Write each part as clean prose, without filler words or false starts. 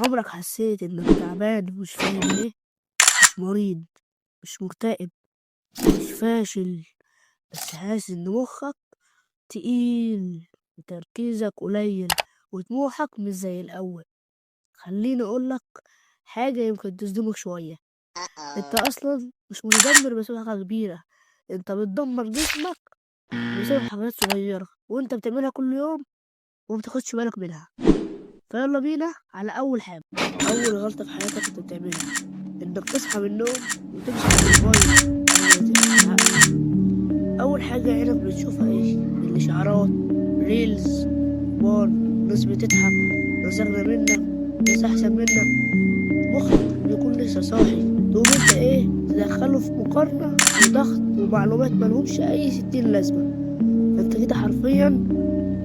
عمرك حسيت إنك تعبان ومش فاهم ليه؟ مش مريض، مش مكتئب، مش فاشل، بس حاسس إن مخك تقيل وتركيزك قليل وطموحك مش زي الأول. خليني أقولك حاجة يمكن تصدمك شوية. انت أصلا مش متدمر بسبب حاجة كبيرة، انت بتدمر جسمك بسبب حاجات صغيرة وانت بتعملها كل يوم ومبتاخدش بالك منها. فيلا بينا على أول حاجة. أول غلطة في حياتك انت بتعملها انك تصحى من النوم وتمسك الموبايل قبل ما تلحق. أول حاجة عينك بتشوفها ايه؟ الإشعارات، ريلز، اخبار، ناس بتضحك، ناس أغنى منك، ناس أحسن منك. مخك بيكون لسه صاحي، تقوم انت ايه تدخله في مقارنة وضغط ومعلومات ملهمش أي 60 لازمة. فانت كده حرفيا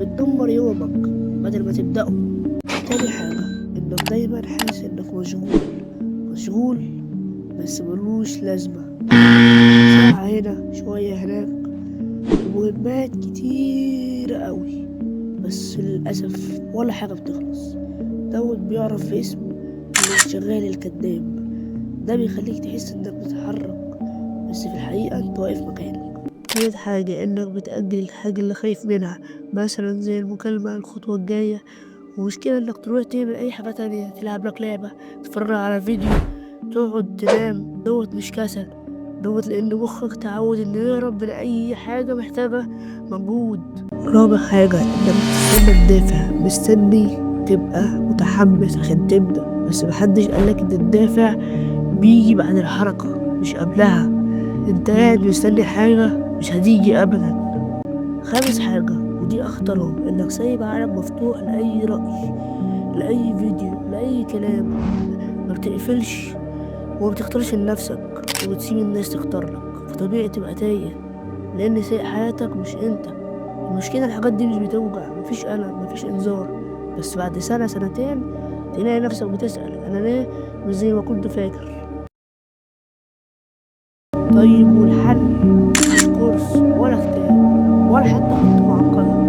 بتدمر يومك بدل ما تبدأه. تاني حاجة انك دايما حاسس انك مشغول، مشغول بس ملوش لازمة. ساعة هنا شوية هناك، ومهمات كتير قوي، بس للأسف ولا حاجة بتخلص. دوت بيعرف في اسمه الشغال الكداب. ده بيخليك تحس انك بتتحرك بس في الحقيقة انت واقف مكانك. تالت حاجة انك بتأجل الحاجة اللي خايف منها، مثلا زي المكالمة الخطوة الجاية. ومشكلة انك تروح تعمل اي حاجة تانية، تلعب لك لعبة، تتفرج على فيديو، تقعد تنام. دوت مش كسل، دوت لان مخك تعود انه يهرب من اي حاجة محتاجة مجهود. رابع حاجة انك بتستنى الدافع، مستني تبقى متحمس عشان تبدأ، بس محدش قالك ان الدافع بيجي بعد الحركة مش قبلها. انت قاعد مستني حاجة مش هتيجي ابدا. خامس حاجة ودي اخطرهم، انك سايب عالم مفتوح لأي رأي، لأي فيديو، لأي كلام. ما بتقفلش وما بتختارش لنفسك وبتسيب الناس تختار لك. فطبيعي تبقى تايه، لان سايق حياتك مش انت. المشكلة الحاجات دي مش بتوجع، مفيش ألم، مفيش إنذار، بس بعد سنة سنتين تلاقي نفسك بتسأل أنا ليه مش زي ما كنت فاكر. طيب والحل مش كورس ولا كتاب ولا حتى خطة معقدة.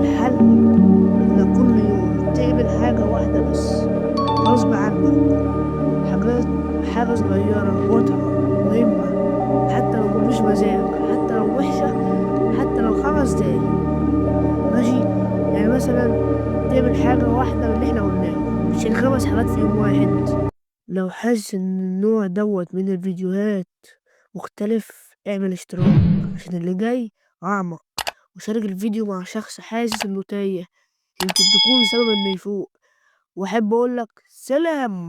الحل إنك كل يوم تعمل حاجة واحدة بس غصب عنك. حاجات حاجة صغيرة واضحة مهمة، حتى لو مفيش مزاج، حتى لو وحشة، حتى لو 5 دقايق. ماشي؟ يعني مثلا تعمل حاجة واحدة من اللي احنا قلناها، مش ال5 حاجات في يوم واحد. لو حاسس ان النوع دوت من الفيديوهات مختلف، اعمل اشتراك عشان اللي جاي أعمق، وشارك الفيديو مع شخص حاسس انه تايه، يمكن تكون سبب انه يفوق. واحب اقولك سلام.